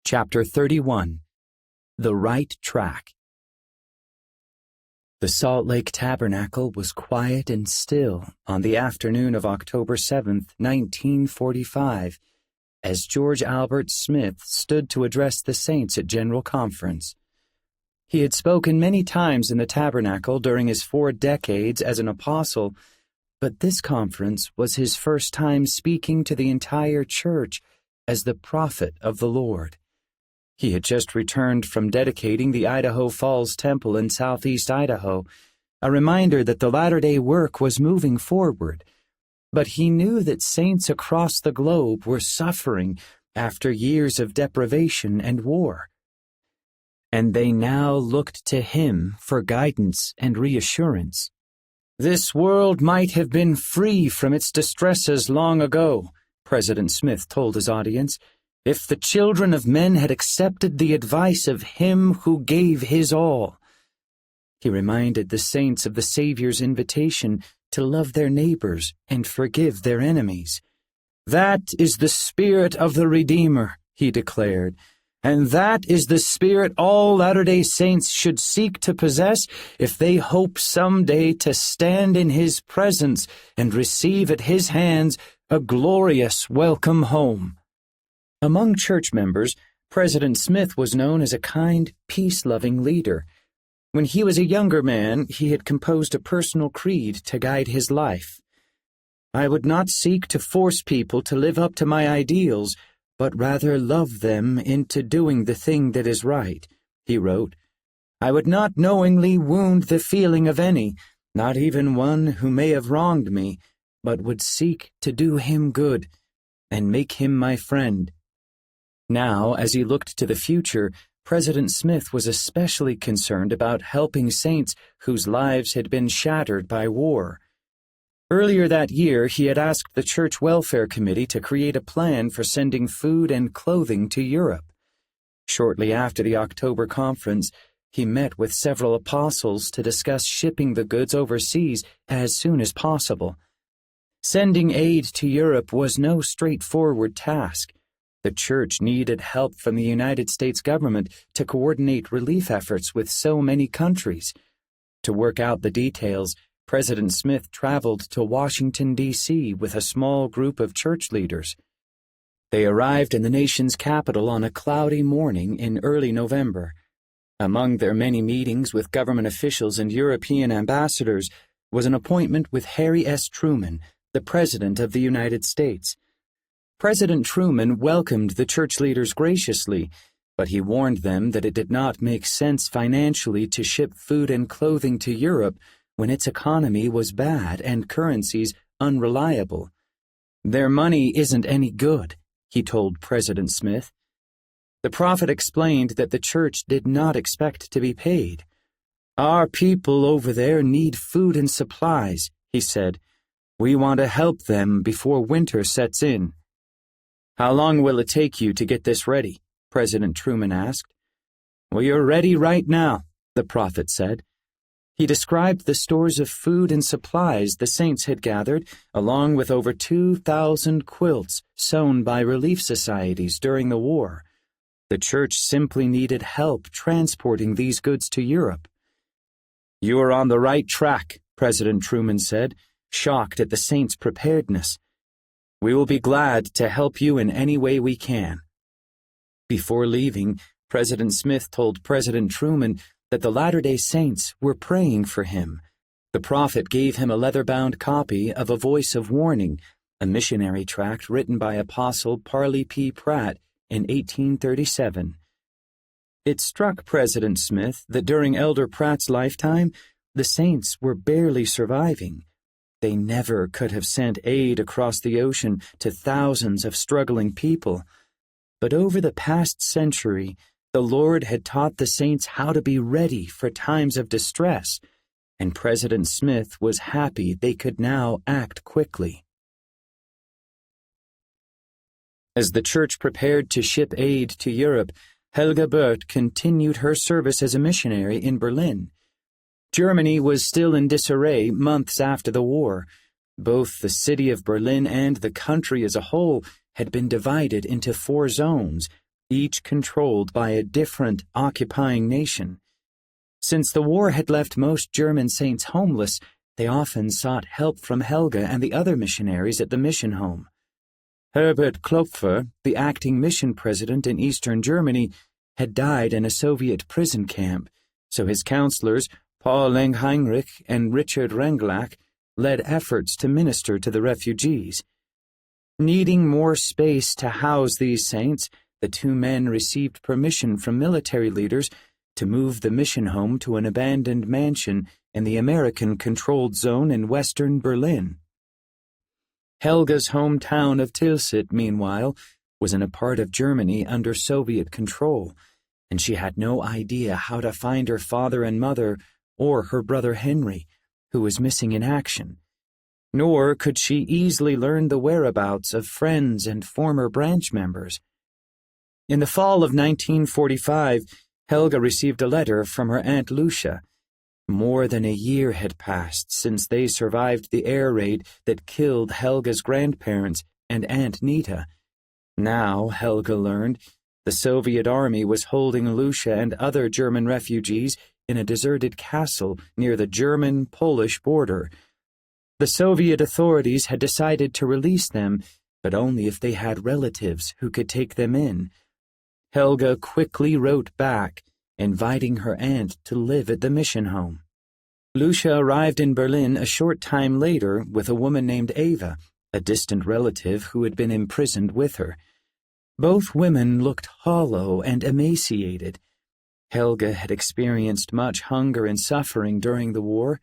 Chapter 31. The Right Track. The Salt Lake Tabernacle was quiet and still on the afternoon of October 7th, 1945, as George Albert Smith stood to address the saints at General Conference. He had spoken many times in the tabernacle during his 4 decades as an apostle, but this conference was his first time speaking to the entire church as the prophet of the Lord. He had just returned from dedicating the Idaho Falls Temple in southeast Idaho, a reminder that the latter-day work was moving forward. But he knew that saints across the globe were suffering after years of deprivation and war. And they now looked to him for guidance and reassurance. This world might have been free from its distresses long ago, President Smith told his audience, if the children of men had accepted the advice of him who gave his all. He reminded the saints of the Savior's invitation to love their neighbors and forgive their enemies. That is the spirit of the Redeemer, he declared, and that is the spirit all Latter-day Saints should seek to possess if they hope someday to stand in his presence and receive at his hands a glorious welcome home. Among church members, President Smith was known as a kind, peace-loving leader. When he was a younger man, he had composed a personal creed to guide his life. I would not seek to force people to live up to my ideals, but rather love them into doing the thing that is right, he wrote. I would not knowingly wound the feeling of any, not even one who may have wronged me, but would seek to do him good and make him my friend. Now, as he looked to the future, President Smith was especially concerned about helping saints whose lives had been shattered by war. Earlier that year, he had asked the Church Welfare Committee to create a plan for sending food and clothing to Europe. Shortly after the October conference, he met with several apostles to discuss shipping the goods overseas as soon as possible. Sending aid to Europe was no straightforward task. The church needed help from the United States government to coordinate relief efforts with so many countries. To work out the details, President Smith traveled to Washington, D.C. with a small group of church leaders. They arrived in the nation's capital on a cloudy morning in early November. Among their many meetings with government officials and European ambassadors was an appointment with Harry S. Truman, the President of the United States. President Truman welcomed the church leaders graciously, but he warned them that it did not make sense financially to ship food and clothing to Europe when its economy was bad and currencies unreliable. Their money isn't any good, he told President Smith. The prophet explained that the church did not expect to be paid. Our people over there need food and supplies, he said. We want to help them before winter sets in. How long will it take you to get this ready? President Truman asked. We are ready right now, the prophet said. He described the stores of food and supplies the saints had gathered, along with over 2,000 quilts sewn by relief societies during the war. The church simply needed help transporting these goods to Europe. You are on the right track, President Truman said, shocked at the saints' preparedness. We will be glad to help you in any way we can. Before leaving, President Smith told President Truman that the Latter-day Saints were praying for him. The prophet gave him a leather-bound copy of A Voice of Warning, a missionary tract written by Apostle Parley P. Pratt in 1837. It struck President Smith that during Elder Pratt's lifetime, the saints were barely surviving. They never could have sent aid across the ocean to thousands of struggling people. But over the past century, the Lord had taught the saints how to be ready for times of distress, and President Smith was happy they could now act quickly. As the church prepared to ship aid to Europe, Helga Bert continued her service as a missionary in Berlin. Germany was still in disarray months after the war. Both the city of Berlin and the country as a whole had been divided into 4 zones, each controlled by a different occupying nation. Since the war had left most German saints homeless, they often sought help from Helga and the other missionaries at the mission home. Herbert Klopfer, the acting mission president in Eastern Germany, had died in a Soviet prison camp, so his counselors, Paul Lengheinrich and Richard Renglach, led efforts to minister to the refugees. Needing more space to house these saints, the two men received permission from military leaders to move the mission home to an abandoned mansion in the American-controlled zone in western Berlin. Helga's hometown of Tilsit, meanwhile, was in a part of Germany under Soviet control, and she had no idea how to find her father and mother or her brother Henry, who was missing in action. Nor could she easily learn the whereabouts of friends and former branch members. In the fall of 1945, Helga received a letter from her Aunt Lucia. More than a year had passed since they survived the air raid that killed Helga's grandparents and Aunt Nita. Now, Helga learned, the Soviet army was holding Lucia and other German refugees in a deserted castle near the German-Polish border. The Soviet authorities had decided to release them, but only if they had relatives who could take them in. Helga quickly wrote back, inviting her aunt to live at the mission home. Lucia arrived in Berlin a short time later with a woman named Eva, a distant relative who had been imprisoned with her. Both women looked hollow and emaciated. Helga had experienced much hunger and suffering during the war,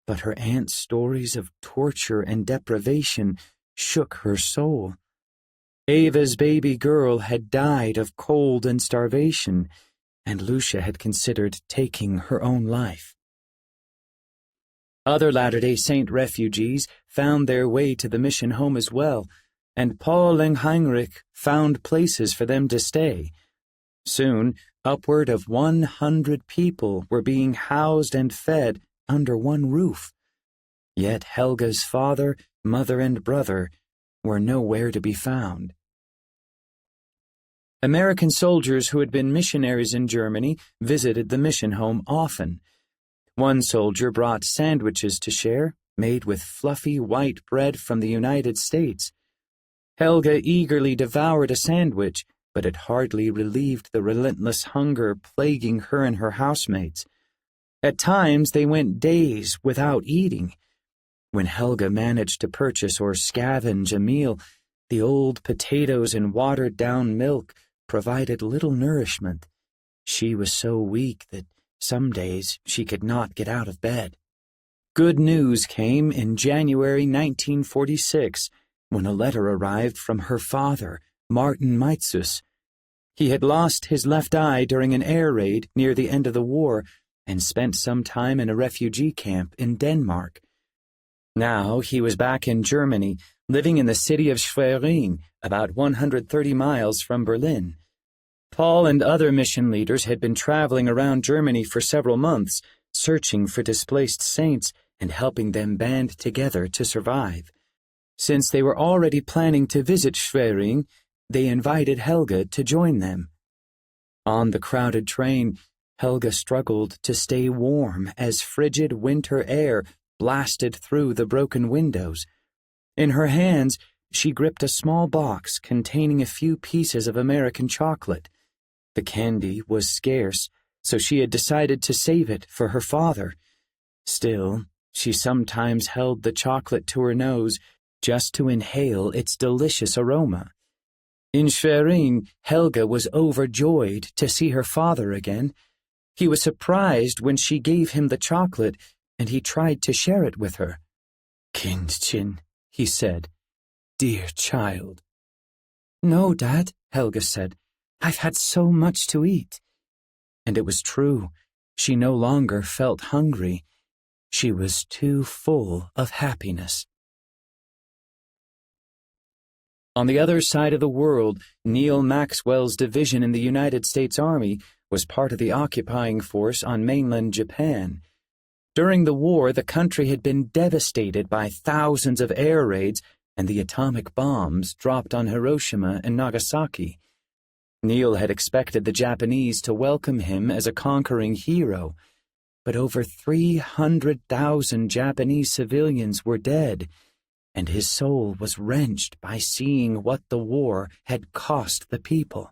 but her aunt's stories of torture and deprivation shook her soul. Eva's baby girl had died of cold and starvation, and Lucia had considered taking her own life. Other Latter-day Saint refugees found their way to the mission home as well, and Paul Lengheinrich found places for them to stay. Soon, upward of 100 people were being housed and fed under one roof. Yet Helga's father, mother, and brother were nowhere to be found. American soldiers who had been missionaries in Germany visited the mission home often. One soldier brought sandwiches to share, made with fluffy white bread from the United States. Helga eagerly devoured a sandwich, but it hardly relieved the relentless hunger plaguing her and her housemates. At times they went days without eating. When Helga managed to purchase or scavenge a meal, the old potatoes and watered-down milk provided little nourishment. She was so weak that some days she could not get out of bed. Good news came in January 1946, when a letter arrived from her father, Martin Meitzus. He had lost his left eye during an air raid near the end of the war and spent some time in a refugee camp in Denmark. Now he was back in Germany, living in the city of Schwerin, about 130 miles from Berlin. Paul and other mission leaders had been traveling around Germany for several months, searching for displaced saints and helping them band together to survive. Since they were already planning to visit Schwerin, they invited Helga to join them. On the crowded train, Helga struggled to stay warm as frigid winter air blasted through the broken windows. In her hands, she gripped a small box containing a few pieces of American chocolate. The candy was scarce, so she had decided to save it for her father. Still, she sometimes held the chocolate to her nose just to inhale its delicious aroma. In Schwerin, Helga was overjoyed to see her father again. He was surprised when she gave him the chocolate, and he tried to share it with her. "Kindchen," he said, "dear child." "No, Dad," Helga said. "I've had so much to eat." And it was true. She no longer felt hungry. She was too full of happiness. On the other side of the world, Neil Maxwell's division in the United States Army was part of the occupying force on mainland Japan. During the war, the country had been devastated by thousands of air raids and the atomic bombs dropped on Hiroshima and Nagasaki. Neil had expected the Japanese to welcome him as a conquering hero, but over 300,000 Japanese civilians were dead, and his soul was wrenched by seeing what the war had cost the people.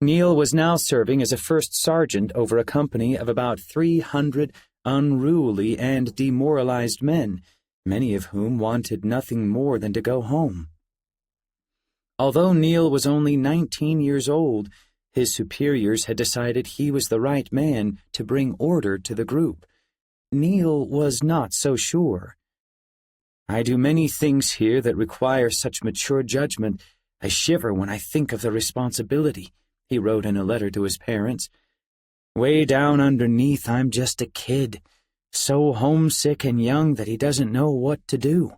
Neil was now serving as a first sergeant over a company of about 300 unruly and demoralized men, many of whom wanted nothing more than to go home. Although Neil was only 19 years old, his superiors had decided he was the right man to bring order to the group. Neil was not so sure. "I do many things here that require such mature judgment. I shiver when I think of the responsibility," he wrote in a letter to his parents. "Way down underneath, I'm just a kid, so homesick and young that he doesn't know what to do."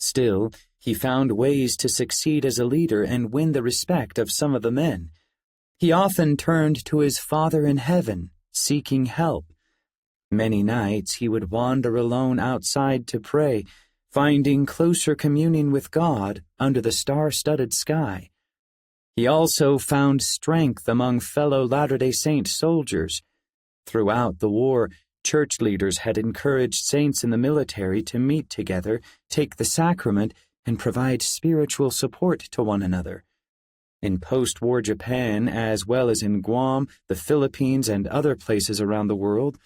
Still, he found ways to succeed as a leader and win the respect of some of the men. He often turned to his Father in heaven, seeking help. Many nights he would wander alone outside to pray, finding closer communion with God under the star-studded sky. He also found strength among fellow Latter-day Saint soldiers. Throughout the war, church leaders had encouraged saints in the military to meet together, take the sacrament, and provide spiritual support to one another. In post-war Japan, as well as in Guam, the Philippines, and other places around the world,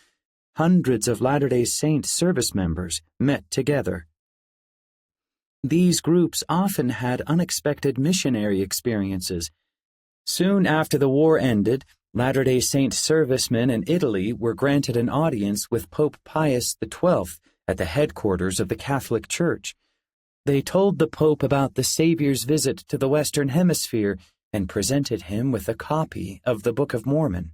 hundreds of Latter-day Saint service members met together. These groups often had unexpected missionary experiences. Soon after the war ended, Latter-day Saint servicemen in Italy were granted an audience with Pope Pius XII at the headquarters of the Catholic Church. They told the Pope about the Savior's visit to the Western Hemisphere and presented him with a copy of the Book of Mormon.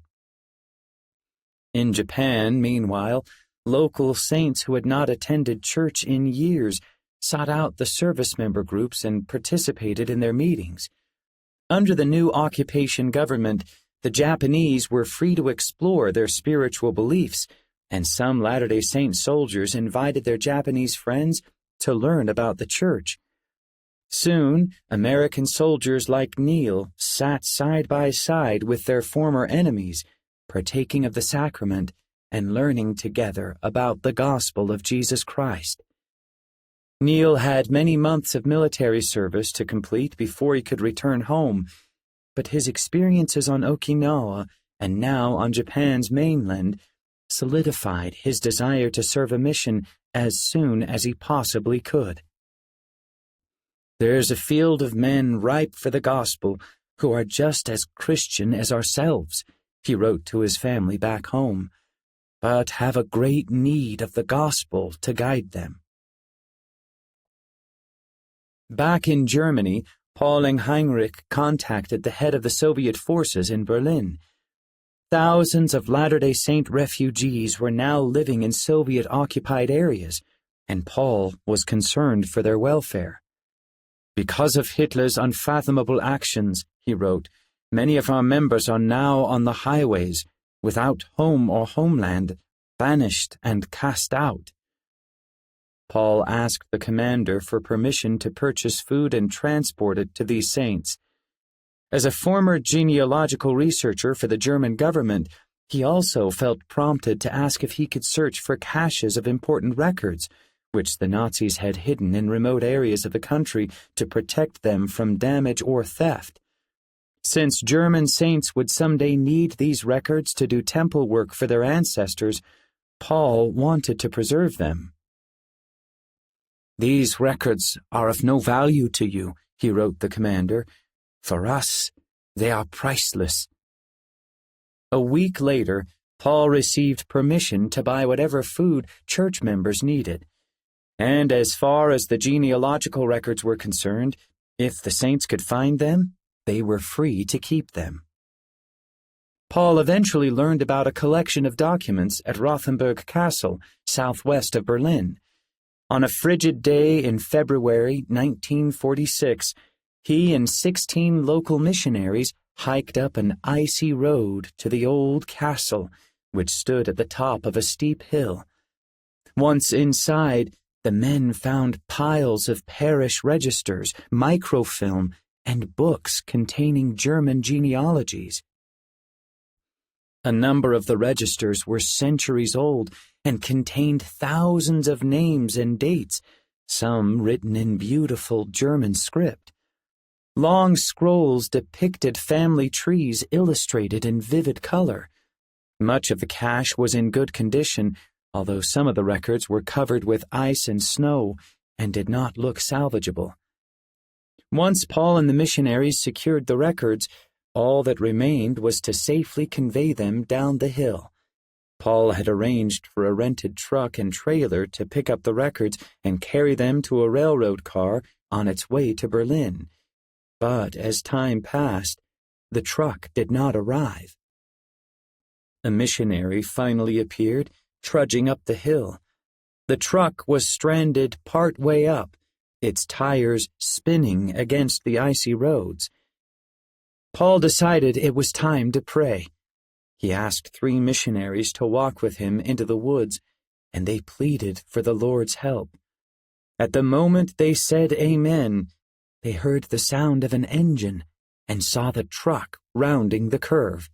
In Japan, meanwhile, local saints who had not attended church in years sought out the service member groups and participated in their meetings. Under the new occupation government, the Japanese were free to explore their spiritual beliefs, and some Latter-day Saint soldiers invited their Japanese friends to learn about the church. Soon, American soldiers like Neil sat side by side with their former enemies, partaking of the sacrament and learning together about the gospel of Jesus Christ. Neil had many months of military service to complete before he could return home, but his experiences on Okinawa and now on Japan's mainland solidified his desire to serve a mission as soon as he possibly could. "There's a field of men ripe for the gospel who are just as Christian as ourselves," he wrote to his family back home, "but have a great need of the gospel to guide them." Back in Germany, Pauling Heinrich contacted the head of the Soviet forces in Berlin. Thousands of Latter-day Saint refugees were now living in Soviet-occupied areas, and Paul was concerned for their welfare. "Because of Hitler's unfathomable actions," he wrote, "many of our members are now on the highways, without home or homeland, banished and cast out." Paul asked the commander for permission to purchase food and transport it to these saints. As a former genealogical researcher for the German government, he also felt prompted to ask if he could search for caches of important records, which the Nazis had hidden in remote areas of the country to protect them from damage or theft. Since German saints would someday need these records to do temple work for their ancestors, Paul wanted to preserve them. "These records are of no value to you," he wrote the commander. "For us, they are priceless." A week later, Paul received permission to buy whatever food church members needed. And as far as the genealogical records were concerned, if the saints could find them, they were free to keep them. Paul eventually learned about a collection of documents at Rothenburg Castle, southwest of Berlin. On a frigid day in February 1946, he and 16 local missionaries hiked up an icy road to the old castle, which stood at the top of a steep hill. Once inside, the men found piles of parish registers, microfilm, and books containing German genealogies. A number of the registers were centuries old and contained thousands of names and dates, some written in beautiful German script. Long scrolls depicted family trees illustrated in vivid color. Much of the cache was in good condition, although some of the records were covered with ice and snow and did not look salvageable. Once Paul and the missionaries secured the records, all that remained was to safely convey them down the hill. Paul had arranged for a rented truck and trailer to pick up the records and carry them to a railroad car on its way to Berlin. But as time passed, the truck did not arrive. A missionary finally appeared, trudging up the hill. The truck was stranded part way up, its tires spinning against the icy roads. Paul decided it was time to pray. He asked 3 missionaries to walk with him into the woods, and they pleaded for the Lord's help. At the moment they said amen, they heard the sound of an engine and saw the truck rounding the curve.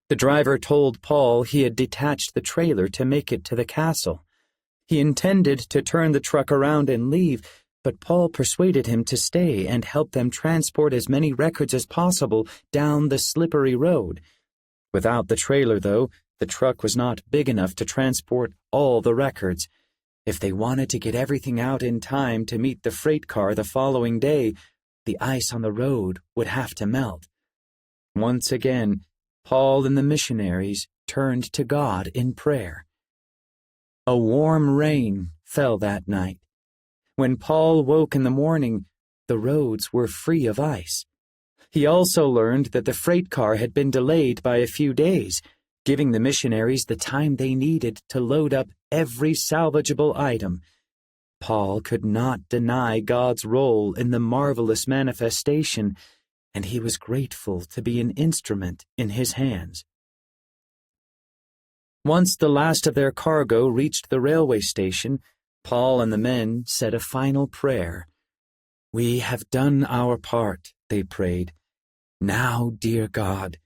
The driver told Paul he had detached the trailer to make it to the castle. He intended to turn the truck around and leave, but Paul persuaded him to stay and help them transport as many records as possible down the slippery road. Without the trailer, though, the truck was not big enough to transport all the records. If they wanted to get everything out in time to meet the freight car the following day, the ice on the road would have to melt. Once again, Paul and the missionaries turned to God in prayer. A warm rain fell that night. When Paul woke in the morning, the roads were free of ice. He also learned that the freight car had been delayed by a few days, giving the missionaries the time they needed to load up every salvageable item. Paul could not deny God's role in the marvelous manifestation, and he was grateful to be an instrument in his hands. Once the last of their cargo reached the railway station, Paul and the men said a final prayer. "We have done our part," they prayed. "Now, dear God,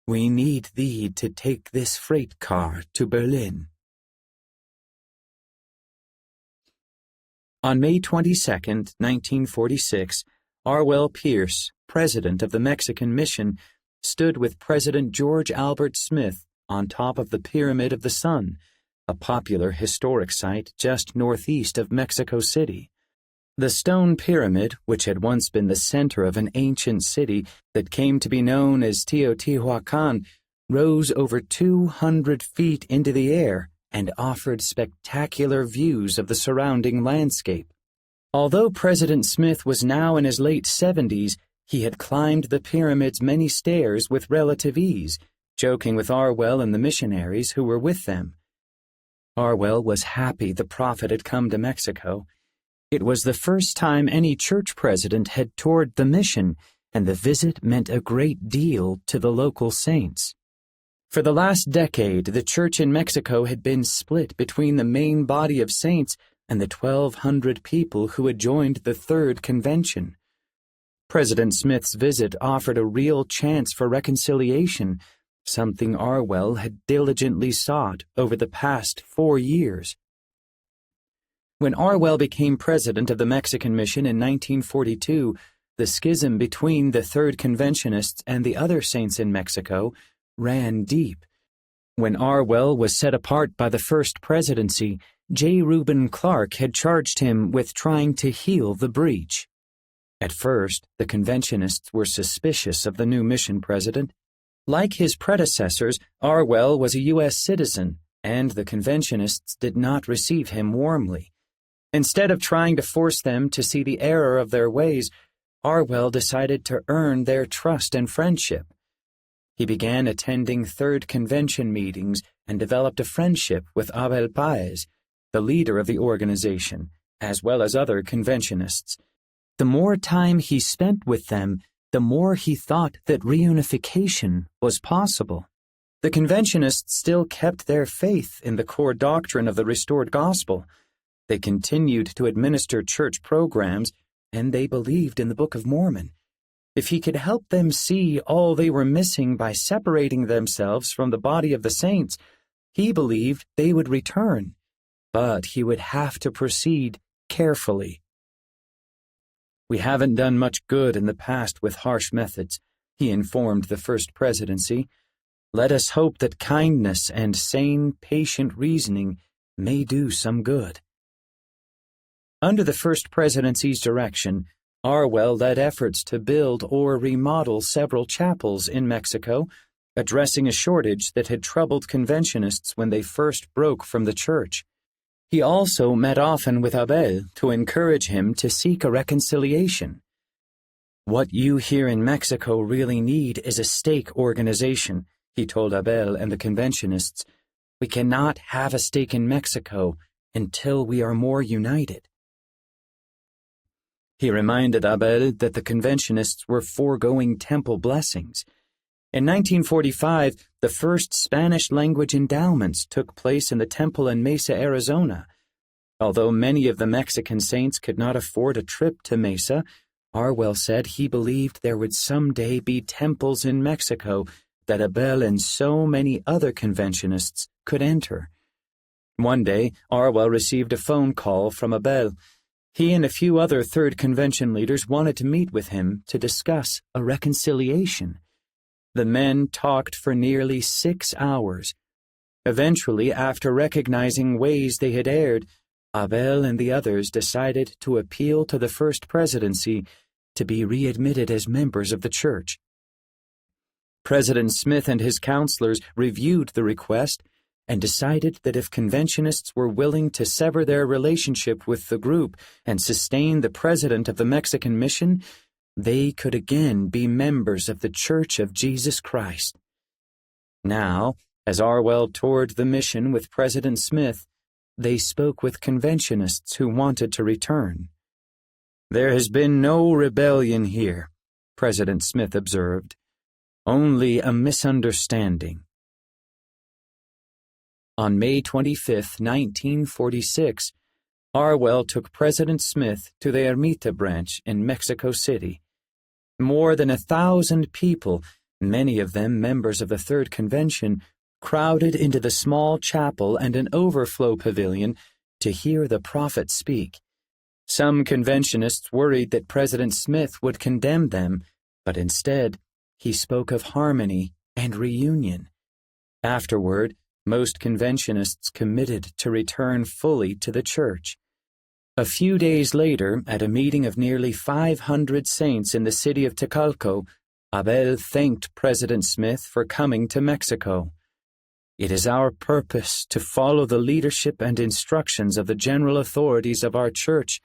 we need Thee to take this freight car to Berlin." On May 22, 1946, Arwell Pierce, president of the Mexican Mission, stood with President George Albert Smith on top of the Pyramid of the Sun, a popular historic site just northeast of Mexico City. The stone pyramid, which had once been the center of an ancient city that came to be known as Teotihuacan, rose over 200 feet into the air and offered spectacular views of the surrounding landscape. Although President Smith was now in his late 70s, he had climbed the pyramid's many stairs with relative ease, joking with Arwell and the missionaries who were with them. Arwell was happy the prophet had come to Mexico. It was the first time any church president had toured the mission, and the visit meant a great deal to the local saints. For the last decade, the church in Mexico had been split between the main body of saints and the 1,200 people who had joined the Third Convention. President Smith's visit offered a real chance for reconciliation, something Arwell had diligently sought over the past 4 years. When Arwell became president of the Mexican Mission in 1942, the schism between the Third Conventionists and the other saints in Mexico ran deep. When Arwell was set apart by the First Presidency, J. Reuben Clark had charged him with trying to heal the breach. At first, the Conventionists were suspicious of the new mission president. Like his predecessors, Arwell was a U.S. citizen, and the Conventionists did not receive him warmly. Instead of trying to force them to see the error of their ways, Arwell decided to earn their trust and friendship. He began attending Third Convention meetings and developed a friendship with Abel Páez, the leader of the organization, as well as other Conventionists. The more time he spent with them, the more he thought that reunification was possible. The Conventionists still kept their faith in the core doctrine of the restored gospel. They continued to administer church programs, and they believed in the Book of Mormon. If he could help them see all they were missing by separating themselves from the body of the saints, he believed they would return, but he would have to proceed carefully. "We haven't done much good in the past with harsh methods," he informed the First Presidency. "Let us hope that kindness and sane, patient reasoning may do some good." Under the First Presidency's direction, Arwell led efforts to build or remodel several chapels in Mexico, addressing a shortage that had troubled conventionists when they first broke from the church. He also met often with Abel to encourage him to seek a reconciliation. "What you here in Mexico really need is a stake organization," he told Abel and the conventionists. "We cannot have a stake in Mexico until we are more united." He reminded Abel that the conventionists were foregoing temple blessings. In 1945, the first Spanish-language endowments took place in the temple in Mesa, Arizona. Although many of the Mexican saints could not afford a trip to Mesa, Arwell said he believed there would someday be temples in Mexico that Abel and so many other conventionists could enter. One day, Arwell received a phone call from Abel. He and a few other Third Convention leaders wanted to meet with him to discuss a reconciliation. The men talked for nearly 6 hours. Eventually, after recognizing ways they had erred, Abel and the others decided to appeal to the First Presidency to be readmitted as members of the church. President Smith and his counselors reviewed the request and decided that if conventionists were willing to sever their relationship with the group and sustain the president of the Mexican mission, they could again be members of the Church of Jesus Christ. Now, as Arwell toured the mission with President Smith, they spoke with conventionists who wanted to return. "There has been no rebellion here," President Smith observed. "Only a misunderstanding." On May 25, 1946, Arwell took President Smith to the Ermita branch in Mexico City. More than 1,000 people, many of them members of the Third Convention, crowded into the small chapel and an overflow pavilion to hear the prophet speak. Some conventionists worried that President Smith would condemn them, but instead, he spoke of harmony and reunion. Afterward, most conventionists committed to return fully to the church. A few days later, at a meeting of nearly 500 saints in the city of Tecalco, Abel thanked President Smith for coming to Mexico. "It is our purpose to follow the leadership and instructions of the general authorities of our church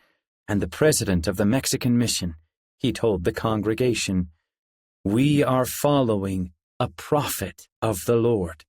and the president of the Mexican mission," he told the congregation. "We are following a prophet of the Lord."